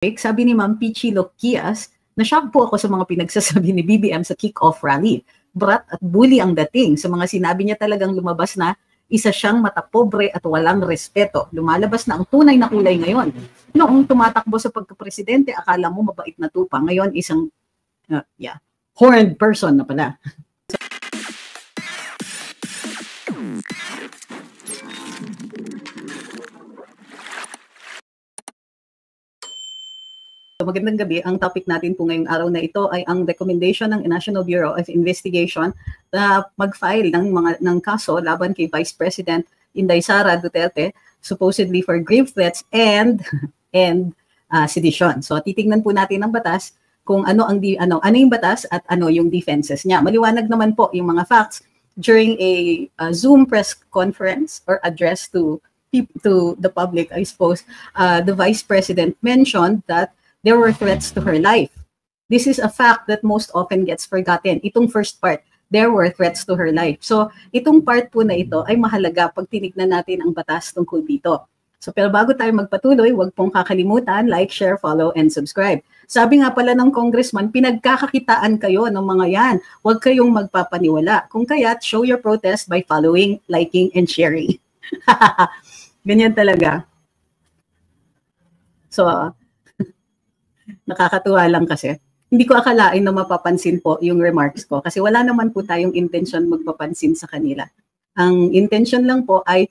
sabi ni Ma'am Pichi Loquias, na-shock po ako sa mga pinagsasabi ni BBM sa kick-off rally. Brat at bully ang dating. Sa mga sinabi niya talagang lumabas na isa siyang matapobre at walang respeto. Lumalabas na ang tunay na kulay ngayon. Noong tumatakbo sa pagkapresidente, akala mo mabait na tupa. Ngayon, isang horned person na pala. So, magandang gabi. Ang topic natin po ngayong araw na ito ay ang recommendation ng National Bureau of Investigation na mag-file ng kaso laban kay Vice President Inday Sara Duterte supposedly for grave threats and sedition. So titingnan po natin ang batas kung ano yung batas at ano yung defenses niya. Maliwanag naman po yung mga facts during a Zoom press conference or address to the public, I suppose. The Vice President mentioned that there were threats to her life. This is a fact that most often gets forgotten. Itong first part, there were threats to her life. So, itong part po na ito ay mahalaga pag tinignan natin ang batas tungkol dito. So, pero bago tayo magpatuloy, huwag pong kakalimutan, like, share, follow, and subscribe. Sabi nga pala ng congressman, pinagkakakitaan kayo ng mga yan. Huwag kayong magpapaniwala. Kung kaya't, show your protest by following, liking, and sharing. Ganyan talaga. So, nakakatuwa lang kasi. Hindi ko akalain na mapapansin po yung remarks ko kasi wala naman po tayong intention magpapansin sa kanila. Ang intention lang po ay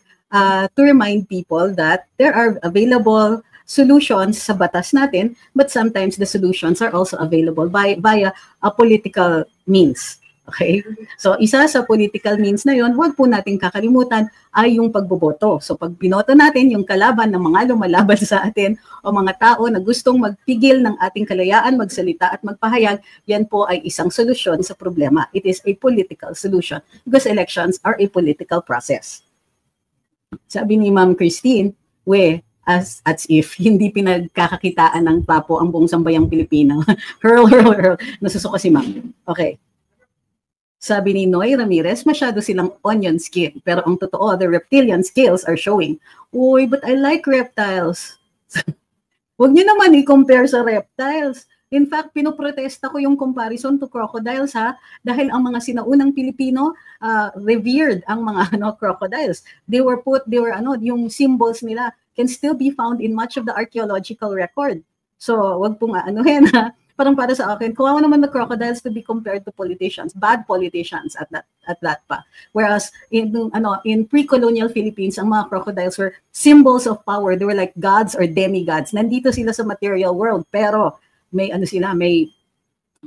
to remind people that there are available solutions sa batas natin, but sometimes the solutions are also available via a political means. Okay? So, isa sa political means na yon, huwag po nating kakalimutan ay yung pagboboto. So, pag binoto natin yung kalaban ng mga lumalaban sa atin o mga tao na gustong magpigil ng ating kalayaan, magsalita at magpahayag, yan po ay isang solusyon sa problema. It is a political solution because elections are a political process. Sabi ni Ma'am Christine, as if hindi pinagkakakitaan ng papo ang buong sambayang Pilipino. hurl. Nasusuko si Ma'am. Okay. Sabi ni Noy Ramirez, masyado silang onion skin. Pero ang totoo, the reptilian scales are showing. Uy, but I like reptiles. Huwag niyo naman i-compare sa reptiles. In fact, pinoprotesta ko yung comparison to crocodiles dahil ang mga sinaunang Pilipino revered ang mga crocodiles. Yung symbols nila can still be found in much of the archaeological record. So, wag pong parang para sa akin, kawawa naman the crocodiles to be compared to politicians, bad politicians at that pa. Whereas in pre-colonial Philippines, ang mga crocodiles were symbols of power. They were like gods or demigods. Nandito sila sa material world, pero may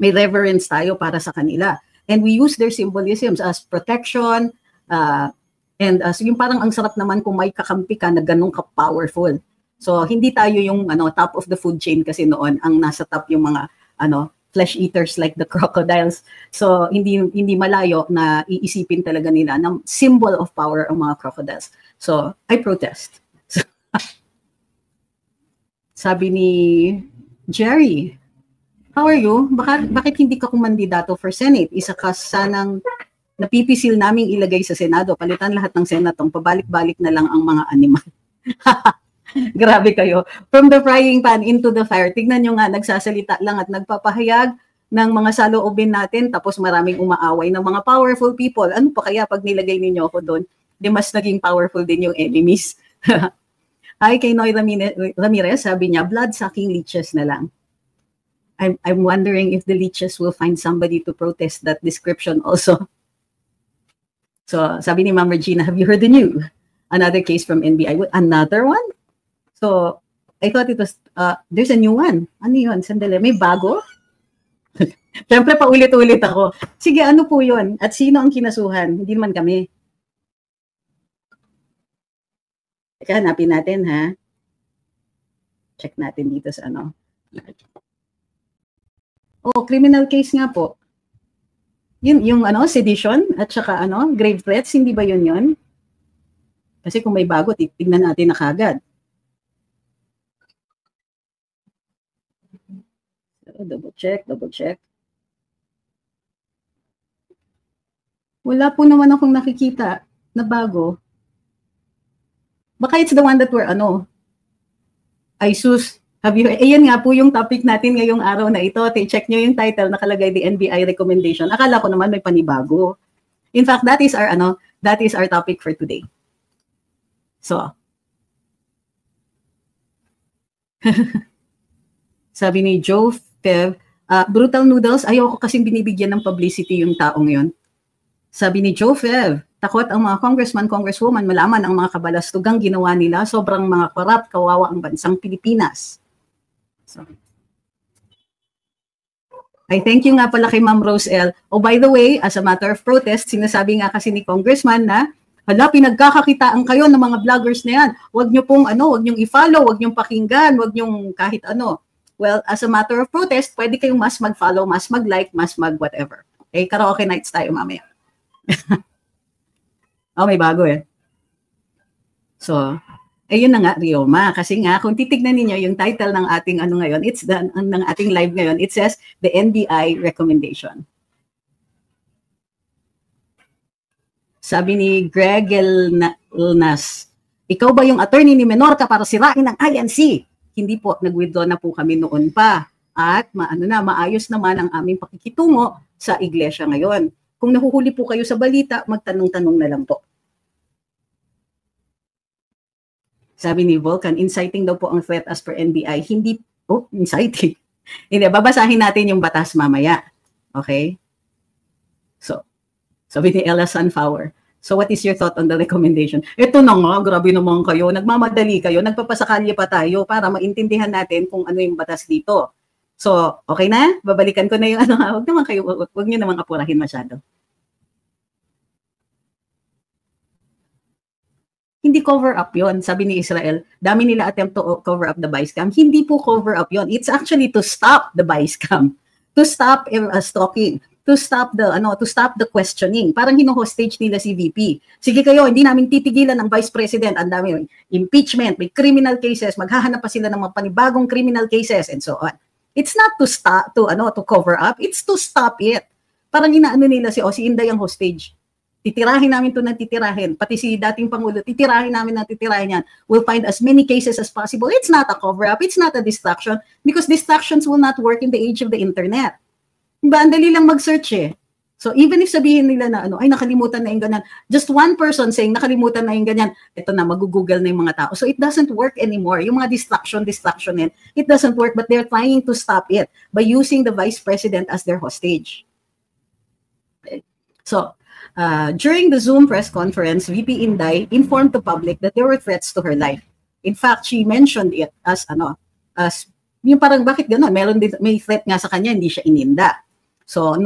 reverence tayo para sa kanila. And we use their symbolisms as protection, and as yung parang ang sarap naman kung may kakampi ka na ganun ka-powerful. So hindi tayo yung top of the food chain kasi noon, ang nasa top yung mga flesh eaters like the crocodiles. So hindi malayo na iisipin talaga nila na symbol of power ang mga crocodiles. So I protest. Sabi ni Jerry, how are you? Bakit hindi ka kumandidato for Senate? Isa ka sanang napipisil naming ilagay sa Senado. Palitan lahat ng senatong, pabalik-balik na lang ang mga animal. Grabe kayo. From the frying pan into the fire. Tignan nyo nga, nagsasalita lang at nagpapahayag ng mga saloobin natin tapos maraming umaaway ng mga powerful people. Ano pa kaya pag nilagay ninyo ako doon? Di mas naging powerful din yung enemies. Hi kay Noy Ramirez, sabi niya, blood-sucking leeches na lang. I'm wondering if the leeches will find somebody to protest that description also. So, sabi ni Ma'am Regina, have you heard the news? Another case from NBI. Another one? So, I thought it was, there's a new one. Ano yun? Sandali, may bago? Siyempre, paulit-ulit ako. Sige, ano po yun? At sino ang kinasuhan? Hindi naman kami. Teka, hanapin natin, ha? Check natin dito sa Oh, criminal case nga po. Yung sedition at saka grave threats, hindi ba yun? Kasi kung may bago, tignan natin na kagad. So, double check. Wala po naman akong nakikita na bago. Baka it's the one that were ay sus, Ayan nga po yung topic natin ngayong araw na ito. Check nyo yung title, nakalagay the NBI recommendation. Akala ko naman may panibago. In fact, that is our topic for today. So, sabi ni Joe Fev, Brutal Noodles, ayoko kasing binibigyan ng publicity yung taong yon. Sabi ni Joe Fev, takot ang mga congressman, congresswoman malaman ang mga kabalastugang ginawa nila, sobrang mga korap, kawawa ang bansang Pilipinas. So, I thank you nga pala kay Ma'am Rose L. Oh, by the way, as a matter of protest, sinasabi nga kasi ni Congressman na, hala, pinagkakakitaan kayo ng mga vloggers na yan. Huwag nyo pong huwag nyong i-follow, huwag nyong pakinggan, huwag nyong kahit ano. Well, as a matter of protest, pwede kayong mas mag-follow, mas mag-like, mas mag-whatever. Okay, karaoke nights tayo mamaya. Oh, may bago eh. So, ayun na nga, Rioma. Kasi nga, kung titignan niyo yung title ng ating ngayon, ng ating live ngayon, it says, the NBI recommendation. Sabi ni Greg Elnas, ikaw ba yung attorney ni Menorca para sirain ang INC? Hindi po, nag-withdraw na po kami noon pa. At maayos naman ang aming pakikitungo sa iglesia ngayon. Kung nahuhuli po kayo sa balita, magtanong-tanong na lang po. Sabi ni Volcan, inciting daw po ang threat as per NBI. Hindi po inciting. Hindi, babasahin natin yung batas mamaya. Okay? So, sabi ni Ella Sunflower, so what is your thought on the recommendation? Ito na nga, grabe naman kayo. Nagmamadali kayo, nagpapasakalye pa tayo para maintindihan natin kung ano yung batas dito. So, okay na? Babalikan ko na yung huwag naman kayo, huwag nyo naman apurahin masyado. Hindi cover up yon, sabi ni Israel. Dami nila attempt to cover up the vice cam. Hindi po cover up yon. It's actually to stop the vice cam, to stop stalking, to stop the questioning. Parang hino-hostage nila si VP. Sige kayo, hindi namin titigilan ang Vice President. Ang dami impeachment, may criminal cases, maghahanap pa sila ng mga panibagong criminal cases and so on. It's not to stop to cover up, it's to stop it. Parang inaano nila si Inday ang hostage. Titirahin namin to ng titirahin. Pati si dating Pangulo, titirahin namin ng titirahin yan. We'll find as many cases as possible. It's not a cover-up. It's not a distraction because distractions will not work in the age of the internet. Diba? Ang dali lang mag-search eh. So even if sabihin nila na ay nakalimutan na yung ganyan, just one person saying nakalimutan na yung ganyan, ito na, mag-google na yung mga tao. So it doesn't work anymore. Yung mga distraction yan, it doesn't work, but they're trying to stop it by using the Vice President as their hostage. Okay. So, during the Zoom press conference, VP Inday informed the public that there were threats to her life. In fact, she mentioned it as yung parang bakit gano'n? May threat nga sa kanya, hindi siya ininda. So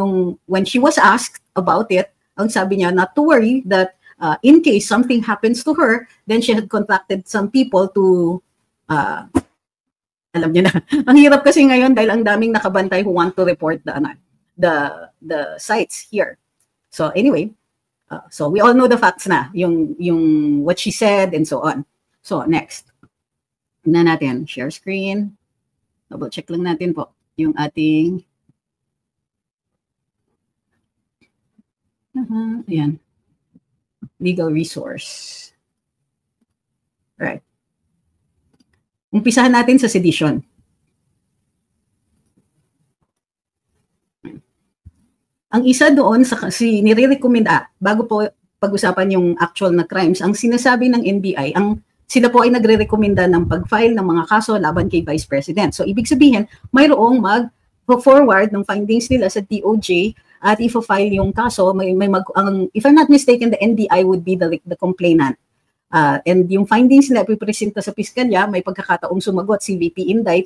when she was asked about it, ang sabi niya not to worry that in case something happens to her, then she had contacted some people to alam niya na. Ang hirap kasi ngayon dahil ang daming nakabantay who want to report the sites here. So anyway, so we all know the facts na, yung what she said and so on. So next, tingnan natin, share screen. Double check lang natin po yung ating ayan, legal resource. Right. Umpisahan natin sa sedition. Ang isa doon sa nire-recommend bago po pag-usapan yung actual na crimes, ang sinasabi ng NBI, sila po ay nagre-rekomenda ng pag-file ng mga kaso laban kay Vice President. So ibig sabihin, mayroong mag-forward ng findings nila sa DOJ at i-file yung kaso, if I'm not mistaken, the NBI would be the complainant. And yung findings nila ipipresenta sa piskalya, may pagkakataong sumagot si VP Inday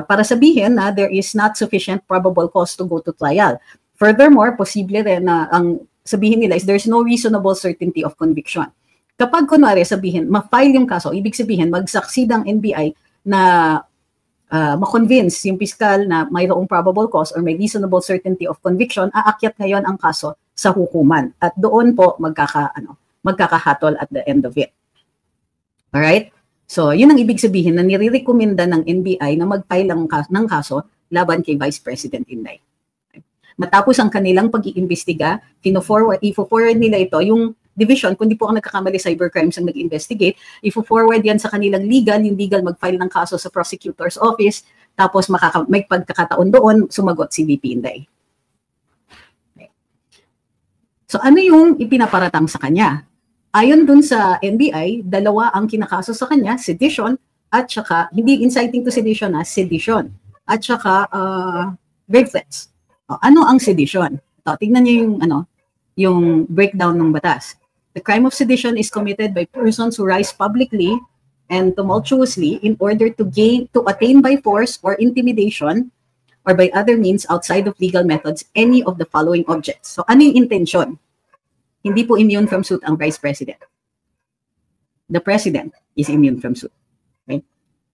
para sabihin na there is not sufficient probable cause to go to trial. Furthermore, posible rin na ang sabihin nila is there's no reasonable certainty of conviction. Kapag kunwari sabihin, ma-file yung kaso, ibig sabihin magsaksid ang NBI na ma-convince yung piskal na mayroong probable cause or may reasonable certainty of conviction, aakyat ngayon ang kaso sa hukuman. At doon po magkakahatol at the end of it. Alright? So, yun ang ibig sabihin na nire-recommenda ng NBI na mag-file ng kaso laban kay Vice President Inday. Matapos ang kanilang pag-iimbestiga, i-forward nila ito, yung division, kundi po ang nagkakamali cybercrimes ang nag-investigate, ifo-forward yan sa kanilang legal, yung legal mag-file ng kaso sa prosecutor's office, tapos may pagkakataon doon, sumagot si VP Inday. Okay. So ano yung ipinaparatang sa kanya? Ayon dun sa NBI, dalawa ang kinakaso sa kanya, sedition, at saka, hindi inciting to sedition, sedition. At saka, grave threats. Ano ang sedition? Tingnan niyo yung breakdown ng batas. The crime of sedition is committed by persons who rise publicly and tumultuously in order to attain by force or intimidation or by other means outside of legal methods any of the following objects. So, ano yung intention? Hindi po immune from suit ang Vice President. The President is immune from suit. Okay?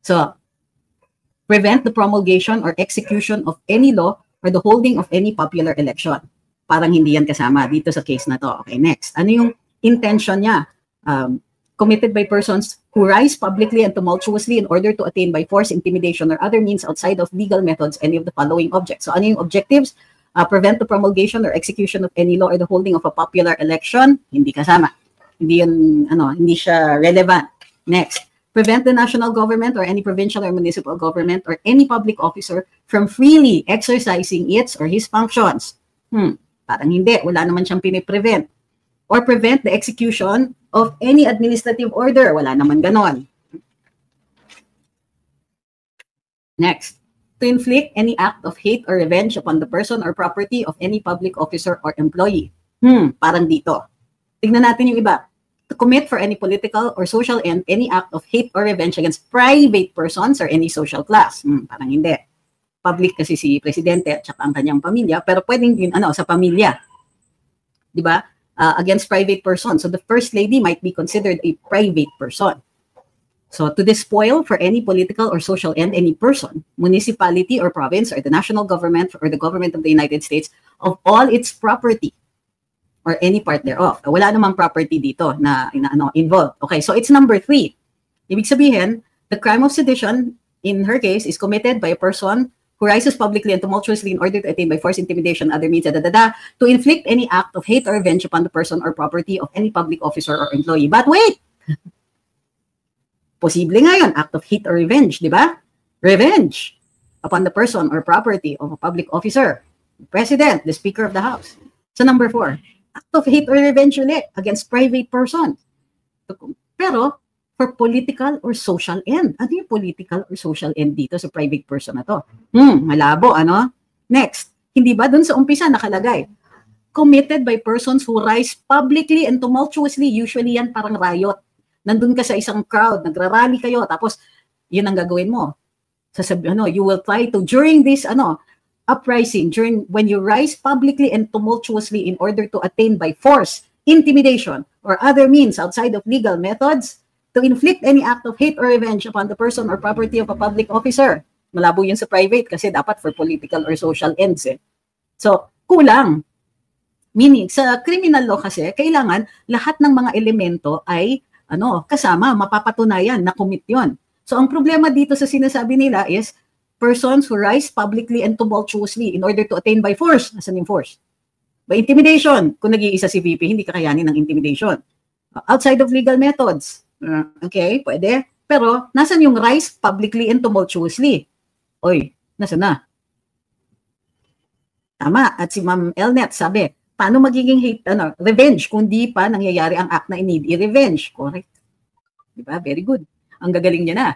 So, prevent the promulgation or execution of any law or the holding of any popular election. Parang hindi yan kasama dito sa case na to. Okay, next. Ano yung intention niya? Committed by persons who rise publicly and tumultuously in order to attain by force, intimidation, or other means outside of legal methods any of the following objects. So, ano yung objectives? Prevent the promulgation or execution of any law or the holding of a popular election. Hindi kasama. Hindi yun, hindi siya relevant. Next. Prevent the national government or any provincial or municipal government or any public officer from freely exercising its or his functions. Parang hindi. Wala naman siyang piniprevent. Or prevent the execution of any administrative order. Wala naman ganon. Next. To inflict any act of hate or revenge upon the person or property of any public officer or employee. Parang dito. Tignan natin yung iba. To commit for any political or social end any act of hate or revenge against private persons or any social class. Parang hindi. Public kasi si Presidente at saka ang kanyang pamilya, pero pwedeng din sa pamilya. 'Di ba? Against private persons. So the First Lady might be considered a private person. So to despoil for any political or social end any person, municipality or province or the national government or the government of the United States of all its property or any part thereof. Wala namang property dito na involved. Okay, so it's number 3. Ibig sabihin, the crime of sedition, in her case, is committed by a person who rises publicly and tumultuously in order to attain by force, intimidation, other means, to inflict any act of hate or revenge upon the person or property of any public officer or employee. But wait! Posible nga yun, act of hate or revenge, di ba? Revenge upon the person or property of a public officer, the President, the Speaker of the House. So number 4, act of hate or revenge ulit against private person. Pero, for political or social end. Ano yung political or social end dito sa private person na to? Malabo, Next, hindi ba dun sa umpisa nakalagay? Committed by persons who rise publicly and tumultuously. Usually yan parang riot. Nandun ka sa isang crowd, nagrarally kayo, tapos yun ang gagawin mo. You will try to, during this, uprising, when you rise publicly and tumultuously in order to attain by force, intimidation, or other means outside of legal methods, to inflict any act of hate or revenge upon the person or property of a public officer. Malabo yun sa private kasi dapat for political or social ends. So, kulang. Meaning, sa criminal law kasi, kailangan lahat ng mga elemento ay kasama, mapapatunayan na commit yun. So, ang problema dito sa sinasabi nila is persons who rise publicly and tumultuously in order to attain by force. Nasaan yung force? By intimidation. Kung nag-iisa si VP, hindi kakayanin ng intimidation. Outside of legal methods. Okay, pwede. Pero, nasan yung rise publicly and tumultuously? Oy, nasan na? Tama. At si Ma'am Elnet sabi, paano magiging revenge kung di pa nangyayari ang act na i-need i-revenge? Correct. Diba? Very good. Ang gagaling niya na.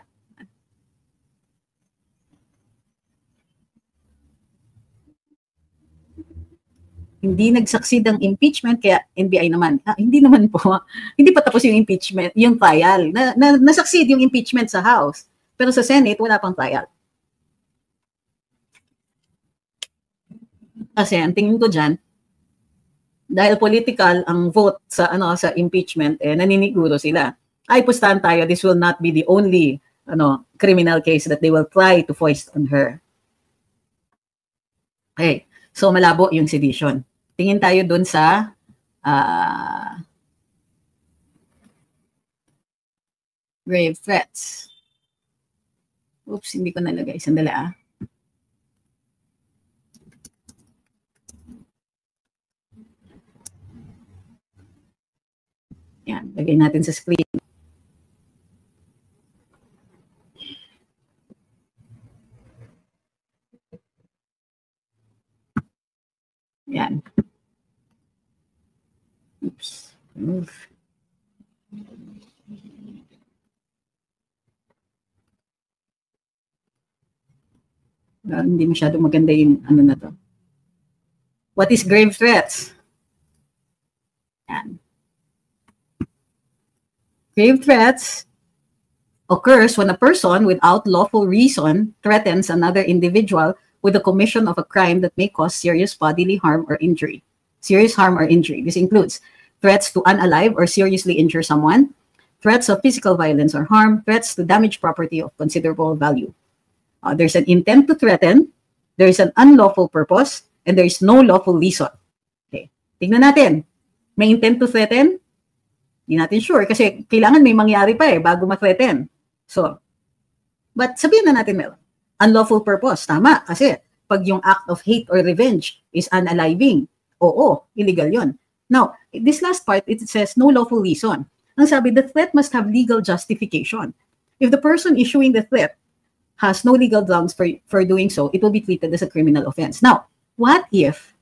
Hindi nag-succeed ang impeachment, kaya NBI naman. Hindi naman po. Hindi pa tapos yung impeachment, yung trial. Na-succeed yung impeachment sa House. Pero sa Senate, wala pang trial. Kasi ang tingin ko dyan, dahil political ang vote sa sa impeachment, naniniguro sila. Ay, pustahan tayo, this will not be the only criminal case that they will try to foist on her. Okay, so malabo yung sedition. Tingin tayo dun sa grave threats. Oops, hindi ko nalagay. Sandali Lagay natin sa screen. Yan. Oops. Move. Hindi masyado maganda yung ano na to. What is grave threats? Yan. Grave threats occurs when a person without lawful reason threatens another individual with the commission of a crime that may cause serious bodily harm or injury. Serious harm or injury. This includes threats to unalive or seriously injure someone, threats of physical violence or harm, threats to damage property of considerable value. There's an intent to threaten, there is an unlawful purpose, and there is no lawful reason. Okay. Tingnan natin. May intent to threaten? Hindi natin sure kasi kailangan may mangyari pa bago ma-threaten. So, but sabihin na natin meron. Unlawful purpose, tama. Kasi pag yung act of hate or revenge is unaliving, oo, illegal yon. Now, this last part, it says no lawful reason. Ang sabi, the threat must have legal justification. If the person issuing the threat has no legal grounds for doing so, it will be treated as a criminal offense. Now, what if,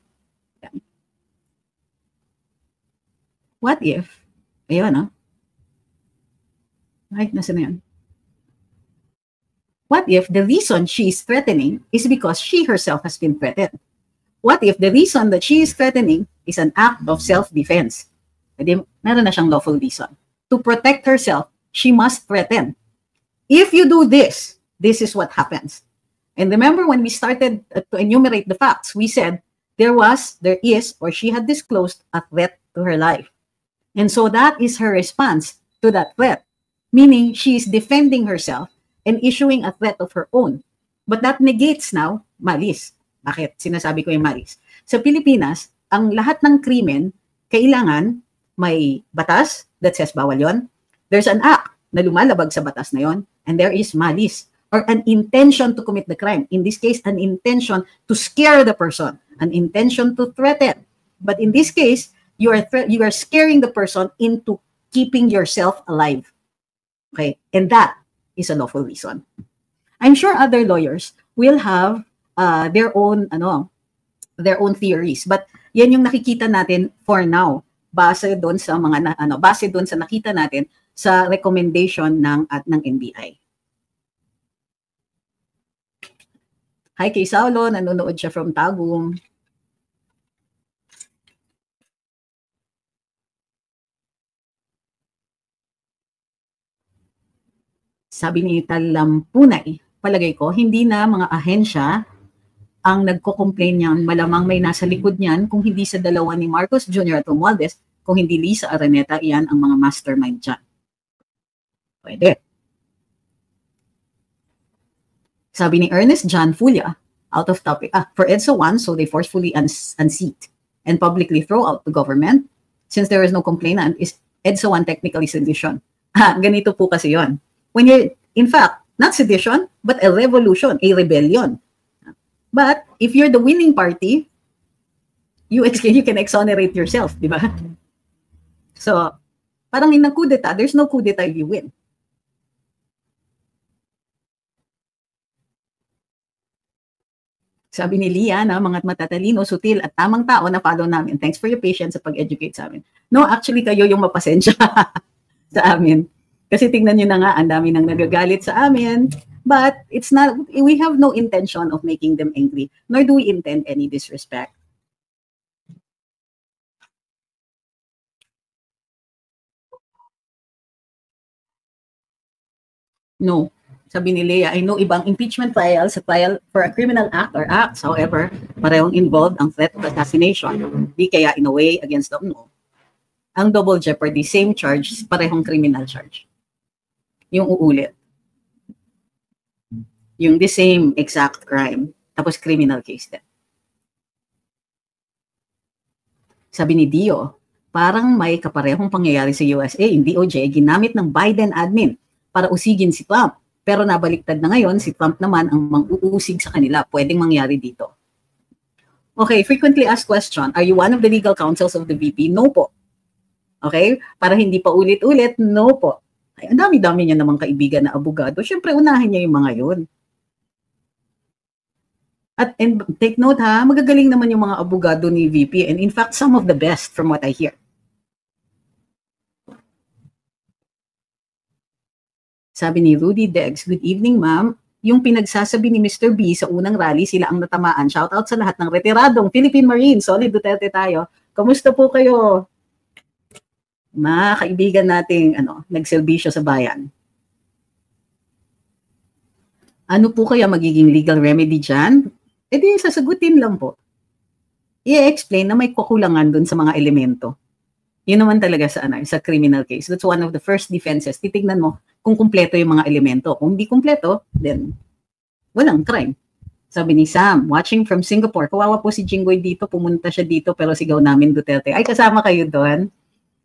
ayun right, nasa na yan? What if the reason she is threatening is because she herself has been threatened? What if the reason that she is threatening is an act of self-defense? Pwede, meron na siyang lawful reason. To protect herself, she must threaten. If you do this, this is what happens. And remember when we started to enumerate the facts, we said there is, or she had disclosed a threat to her life. And so that is her response to that threat, meaning she is defending herself and issuing a threat of her own. But that negates now malice. Bakit? Sinasabi ko yung malice. Sa Pilipinas, ang lahat ng krimen, kailangan may batas that says bawal yon. There's an act na lumalabag sa batas na yon, and there is malice, or an intention to commit the crime. In this case, an intention to scare the person, an intention to threaten. But in this case, you are scaring the person into keeping yourself alive. Okay? And that is a lawful reason. I'm sure other lawyers will have their own theories, but yan yung nakikita natin for now base doon sa nakita natin sa recommendation ng NBI. Hi kay Saulo, nanonood siya from Tagum. Sabi ni Talampunay, palagay ko, hindi na mga ahensya ang nagko-complain niyan, malamang may nasa likod niyan, kung hindi sa dalawa ni Marcos Jr. at Romualdez, kung hindi Lisa Araneta, iyan ang mga mastermind dyan. Pwede. Sabi ni Ernest John Fulia, out of topic, for EDSA 1, so they forcefully unseat and publicly throw out the government. Since there is no complainant, is EDSA 1 technically sedition? Ganito po kasi yon. When you're, in fact, not sedition, but a revolution, a rebellion. But if you're the winning party, you can exonerate yourself, di ba? So, parang in a coup d'etat, there's no coup d'etat if you win. Sabi ni Lia na mga matatalino, sutil at tamang tao na follow namin. Thanks for your patience sa pag-educate sa amin. No, actually kayo yung mapasensya sa amin. Kasi tingnan nyo na nga, ang dami nang nagagalit sa amin. But it's not, we have no intention of making them angry, nor do we intend any disrespect. No. Sabi ni Leah, I know ibang impeachment trial sa trial for a criminal act or acts. However, parehong involved ang threat of assassination. Di kaya in a way against them, no. Ang double jeopardy, same charge, parehong criminal charge. Yung uulit. Yung the same exact crime, tapos criminal case din. Sabi ni Dio, parang may kaparehong pangyayari sa USA, yung DOJ, ginamit ng Biden admin para usigin si Trump. Pero nabaliktad na ngayon, si Trump naman ang mang-uusig sa kanila. Pwedeng mangyari dito. Okay, frequently asked question. Are you one of the legal counsels of the VP? No po. Okay? Para hindi pa ulit-ulit, no po. Ay, ang dami-dami niya namang kaibigan na abogado. Siyempre, unahin niya yung mga yun. And take note ha, magagaling naman yung mga abogado ni VP. And in fact, some of the best from what I hear. Sabi ni Rudy Deggs, good evening ma'am. Yung pinagsasabi ni Mr. B sa unang rally, sila ang natamaan. Shout out sa lahat ng retiradong Philippine Marines. Solid Duterte tayo. Kamusta po kayo? Mga kaibigan nating nagserbisyo sa bayan. Ano po kaya magiging legal remedy dyan? E di, sasagutin lang po. I-explain na may kukulangan dun sa mga elemento. Yun naman talaga sa criminal case. That's one of the first defenses. Titignan mo kung kumpleto yung mga elemento. Kung hindi kumpleto, then walang crime. Sabi ni Sam, watching from Singapore, kawawa po si Jinggoy dito, pumunta siya dito pero sigaw namin Duterte. Ay, kasama kayo doon?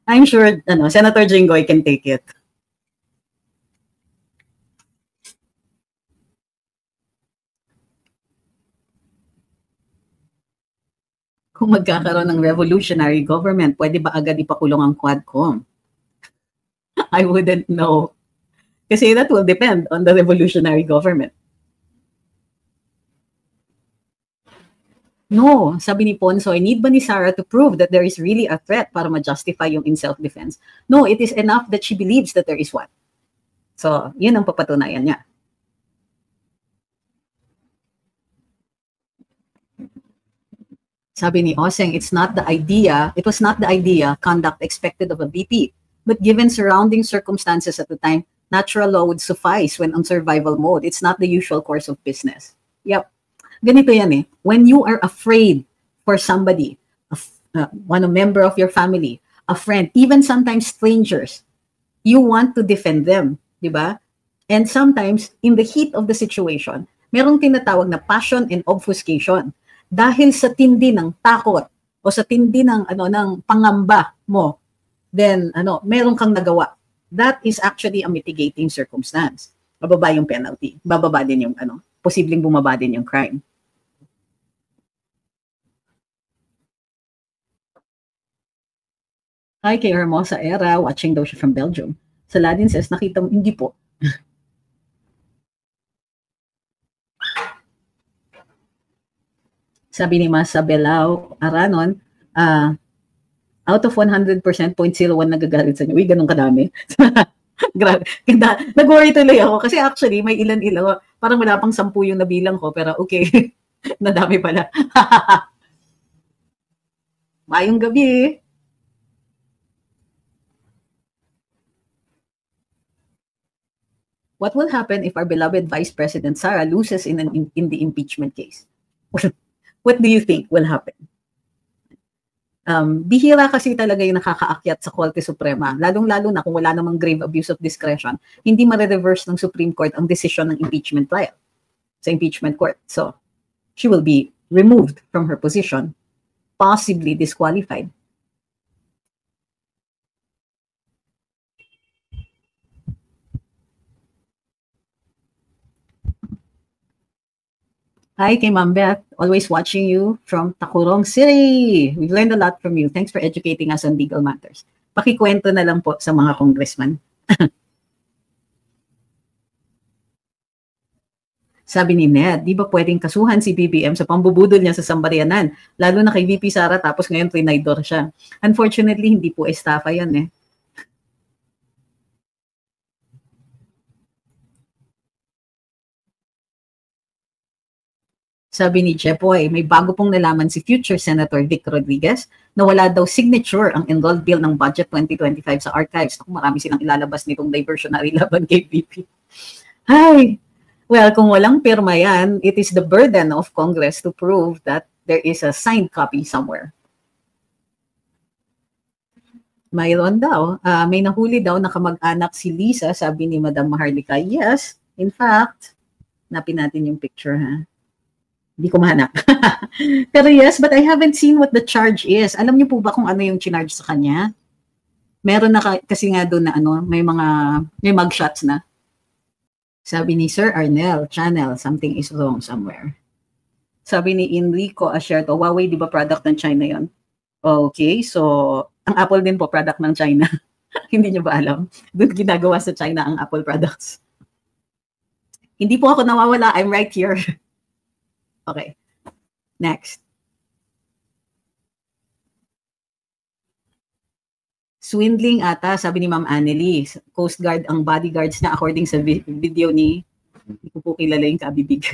I'm sure Senator Jinggoy can take it. Kung magkakaroon ng revolutionary government, pwede ba agad ipakulong ang Quadcom? I wouldn't know. Kasi that will depend on the revolutionary government. No, sabi ni Ponsoy, need ba ni Sarah to prove that there is really a threat para ma-justify yung in self-defense? No, it is enough that she believes that there is one. So, yun ang papatunayan niya. Sabi ni Oseng, it was not the idea conduct expected of a VP, but given surrounding circumstances at the time, natural law would suffice when on survival mode. It's not the usual course of business. Yep. Ganito yan eh. When you are afraid for somebody, one member of your family, a friend, even sometimes strangers, you want to defend them, di ba? And sometimes, in the heat of the situation, merong tinatawag na passion and obfuscation. Dahil sa tindi ng takot o sa tindi ng ng pangamba mo, then meron kang nagawa. That is actually a mitigating circumstance. Bababa yung penalty. Bababa din yung posibleng bumaba din yung crime. Hi kay Hermosa Era, watching daw siya from Belgium. Saladin says, nakita mo, hindi po. Sabi ni Masa Belao Aranon, out of 100%, 0.01 nagagalit sa inyo. Uy, ganun kadami. Grabe. Nag-worry tuloy ako kasi actually may ilan-ilan. Parang wala pang 10 yung nabilang ko, pero okay. Nadami pala. Mayong gabi. What will happen if our beloved Vice President Sara loses in the impeachment case? What do you think will happen? Bihira kasi talaga yung nakakaakyat sa Korte Suprema, lalong-lalo na kung wala namang grave abuse of discretion, hindi ma-reverse ng Supreme Court ang decision ng impeachment trial sa impeachment court. So, she will be removed from her position, possibly disqualified. Hi kay Ma'am Beth, always watching you from Tacurong City. We've learned a lot from you. Thanks for educating us on legal matters. Pakikwento na lang po sa mga congressman. Sabi ni Ned, di ba pwedeng kasuhan si BBM sa pambubudol niya sa Sambarianan? Lalo na kay VP Sara tapos ngayon trinaydor siya. Unfortunately, hindi po estafa yan eh. Sabi ni Jepoy, may bago pong nalaman si future Senator Vic Rodriguez na wala daw signature ang enrolled bill ng Budget 2025 sa archives. Ako, marami silang ilalabas nitong diversionary laban kay VP. Hi! Well, kung walang pirma yan, it is the burden of Congress to prove that there is a signed copy somewhere. Mayroon daw. May nahuli daw na kamag-anak si Lisa, sabi ni Madam Maharlika. Yes, in fact, napin natin yung picture ha. Hindi ko mahanap. Pero yes, but I haven't seen what the charge is. Alam niyo po ba kung ano yung charge sa kanya? Meron na kasi nga doon na may mugshots na. Sabi ni Sir Arnel, channel, something is wrong somewhere. Sabi ni Enrico Asherto, Huawei, di ba product ng China yon? Okay, so Ang Apple din po, product ng China. Hindi nyo ba alam? Doon ginagawa sa China ang Apple products. Hindi po ako nawawala. I'm right here. Okay. Next. Swindling ata, sabi ni Ma'am Anneli. Coast Guard ang bodyguards na according sa video ni, hindi ko po kilala yung kabibig.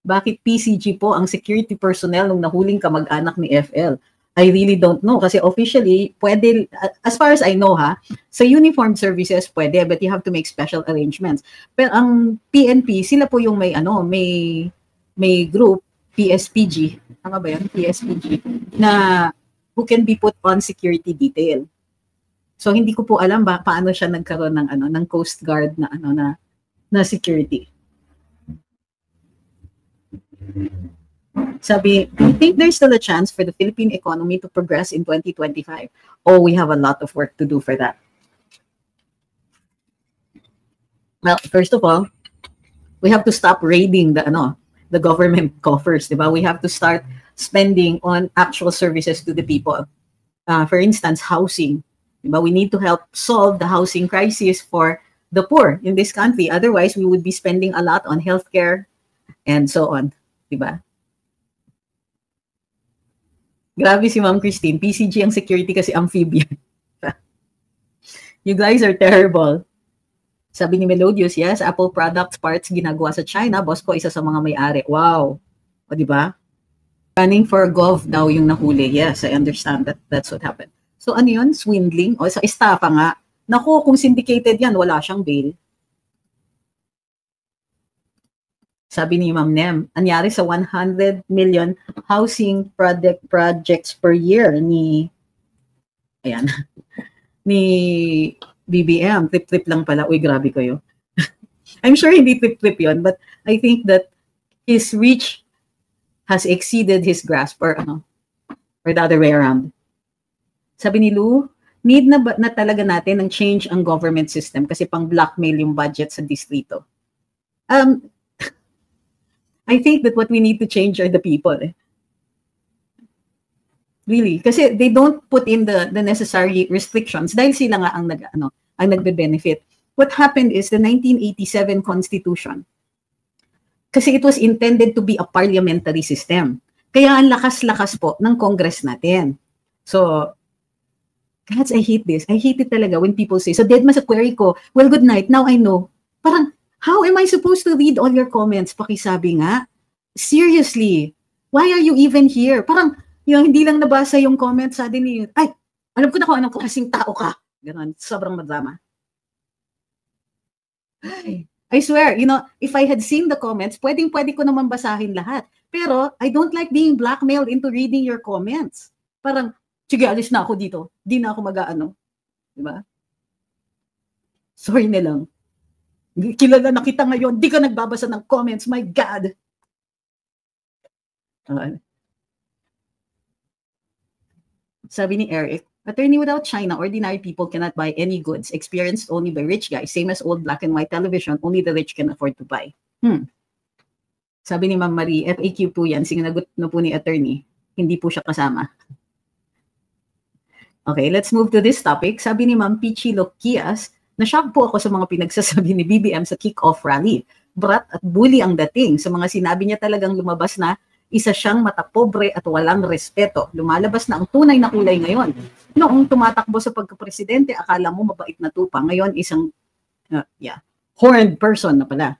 Bakit PCG po ang security personnel nung nahuling kamag-anak ni FL? I really don't know kasi officially pwede, as far as I know sa uniformed services pwede, but you have to make special arrangements. Pero ang PNP, sila po yung may group, PSPG, tama ba yan? PSPG, na who can be put on security detail. So hindi ko po alam paano siya nagkaroon ng Coast Guard na security. Sabi, do you think there's still a chance for the Philippine economy to progress in 2025? Oh, we have a lot of work to do for that. Well, first of all, we have to stop raiding the government coffers, diba? We have to start spending on actual services to the people. For instance, housing. Diba? We need to help solve the housing crisis for the poor in this country. Otherwise, we would be spending a lot on healthcare and so on. Diba? Grabe si Ma'am Christine. PCG ang security kasi amphibian. You guys are terrible. Sabi ni Melodious, yes, Apple products parts ginagawa sa China. Boss ko, isa sa mga may-ari. Wow. O, diba? Running for gov daw yung nahuli. Yes, I understand that. That's what happened. So, ano yun? Swindling? O, sa estafa nga. Naku, kung syndicated yan, wala siyang bail. Sabi ni Ma'am Nem, anyari sa 100 million housing projects per year ni BBM. Trip-trip lang pala. Uy, grabe kayo. I'm sure hindi trip-trip yon, but I think that his reach has exceeded his grasp or the other way around. Sabi ni Lou, need na talaga natin ng change ang government system kasi pang blackmail yung budget sa distrito. I think that what we need to change are the people. Really, kasi they don't put in the necessary restrictions dahil sila nga ang nagbe-benefit. What happened is the 1987 Constitution. Kasi it was intended to be a parliamentary system. Kaya ang lakas-lakas po ng Congress natin. So, guys, I hate this. I hate it talaga when people say, so Dedma sa query ko, well, good night, now I know. Parang, how am I supposed to read all your comments? Pakisabi nga. Seriously, why are you even here? Parang, yung hindi lang nabasa yung comments sa din ay, alam ko na kung anong klaseng tao ka. Ganon, sobrang madrama. I swear, if I had seen the comments, pwede ko naman basahin lahat. Pero, I don't like being blackmailed into reading your comments. Parang, sige, alis na ako dito. Di na ako mag-aano. Diba? Sorry na lang. Kilala na kita ngayon, di ka nagbabasa ng comments, my God. Sabi ni Eric, attorney, without China, ordinary people cannot buy any goods experienced only by rich guys. Same as old black and white television, only the rich can afford to buy. Sabi ni Ma'am Marie, FAQ po yan, sinagot na po ni attorney, hindi po siya kasama. Okay, let's move to this topic. Sabi ni Ma'am Pichi Lokias, na-shock po ako sa mga pinagsasabi ni BBM sa kick-off rally. Brat at bully ang dating. Sa mga sinabi niya talagang lumabas na isa siyang matapobre at walang respeto. Lumalabas na ang tunay na kulay ngayon. Noong tumatakbo sa pagkapresidente, akala mo mabait na tupa. Ngayon, isang horned person na pala.